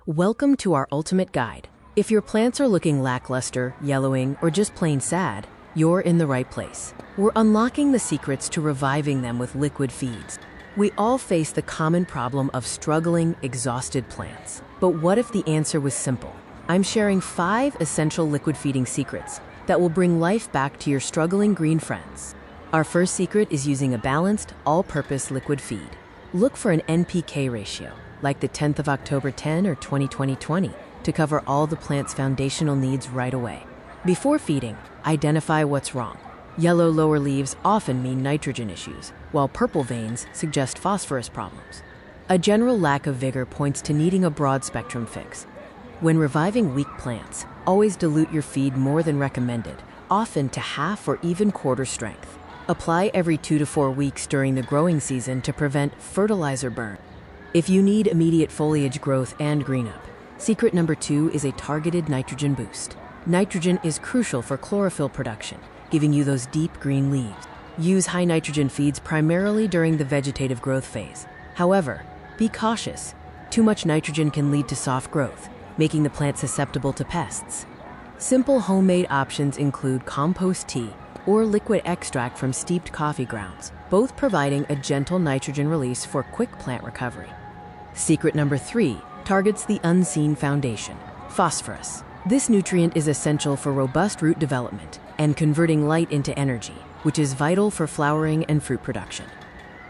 Welcome to our ultimate guide. If your plants are looking lackluster, yellowing, or just plain sad, you're in the right place. We're unlocking the secrets to reviving them with liquid feeds. We all face the common problem of struggling, exhausted plants. But what if the answer was simple? I'm sharing 5 essential liquid feeding secrets that will bring life back to your struggling green friends. Our first secret is using a balanced, all-purpose liquid feed. Look for an NPK ratio, like the 10th of October 10 or 20-20-20, to cover all the plant's foundational needs right away. Before feeding, identify what's wrong. Yellow lower leaves often mean nitrogen issues, while purple veins suggest phosphorus problems. A general lack of vigor points to needing a broad-spectrum fix. When reviving weak plants, always dilute your feed more than recommended, often to half or even quarter strength. Apply every 2 to 4 weeks during the growing season to prevent fertilizer burn. If you need immediate foliage growth and green up, secret number 2 is a targeted nitrogen boost. Nitrogen is crucial for chlorophyll production, giving you those deep green leaves. Use high nitrogen feeds primarily during the vegetative growth phase. However, be cautious. Too much nitrogen can lead to soft growth, making the plant susceptible to pests. Simple homemade options include compost tea or liquid extract from steeped coffee grounds, both providing a gentle nitrogen release for quick plant recovery. Secret number 3 targets the unseen foundation, phosphorus. This nutrient is essential for robust root development and converting light into energy, which is vital for flowering and fruit production.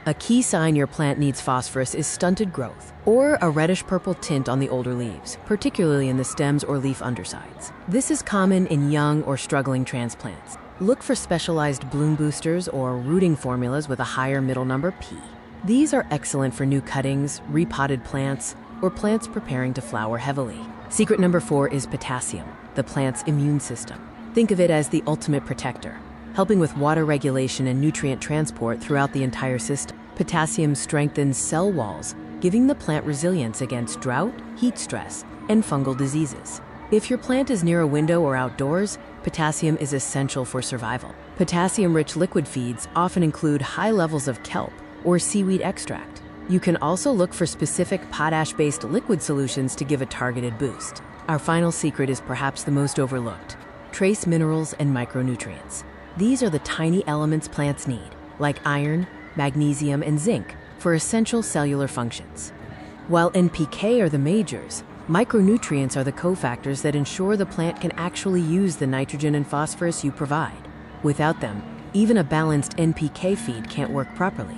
A key sign your plant needs phosphorus is stunted growth or a reddish-purple tint on the older leaves, particularly in the stems or leaf undersides. This is common in young or struggling transplants. Look for specialized bloom boosters or rooting formulas with a higher middle number P. These are excellent for new cuttings, repotted plants, or plants preparing to flower heavily. Secret number 4 is potassium, the plant's immune system. Think of it as the ultimate protector, helping with water regulation and nutrient transport throughout the entire system. Potassium strengthens cell walls, giving the plant resilience against drought, heat stress, and fungal diseases. If your plant is near a window or outdoors, potassium is essential for survival. Potassium-rich liquid feeds often include high levels of kelp or seaweed extract. You can also look for specific potash-based liquid solutions to give a targeted boost. Our final secret is perhaps the most overlooked: trace minerals and micronutrients. These are the tiny elements plants need, like iron, magnesium, and zinc, for essential cellular functions. While NPK are the majors, micronutrients are the cofactors that ensure the plant can actually use the nitrogen and phosphorus you provide. Without them, even a balanced NPK feed can't work properly.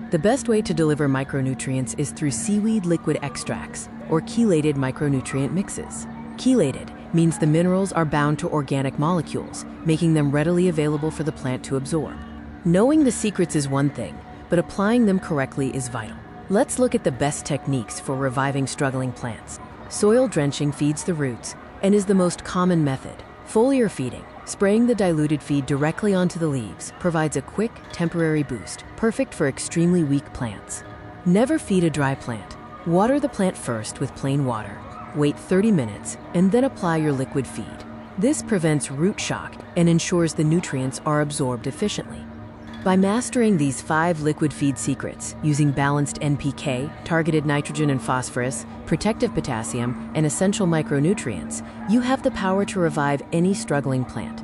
The best way to deliver micronutrients is through seaweed liquid extracts or chelated micronutrient mixes. Chelated means the minerals are bound to organic molecules, making them readily available for the plant to absorb. Knowing the secrets is one thing, but applying them correctly is vital. Let's look at the best techniques for reviving struggling plants. Soil drenching feeds the roots and is the most common method. Foliar feeding, spraying the diluted feed directly onto the leaves, provides a quick, temporary boost, perfect for extremely weak plants. Never feed a dry plant. Water the plant first with plain water, wait 30 minutes, and then apply your liquid feed. This prevents root shock and ensures the nutrients are absorbed efficiently. By mastering these 5 liquid feed secrets, using balanced NPK, targeted nitrogen and phosphorus, protective potassium, and essential micronutrients, you have the power to revive any struggling plant.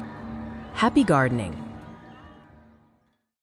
Happy gardening!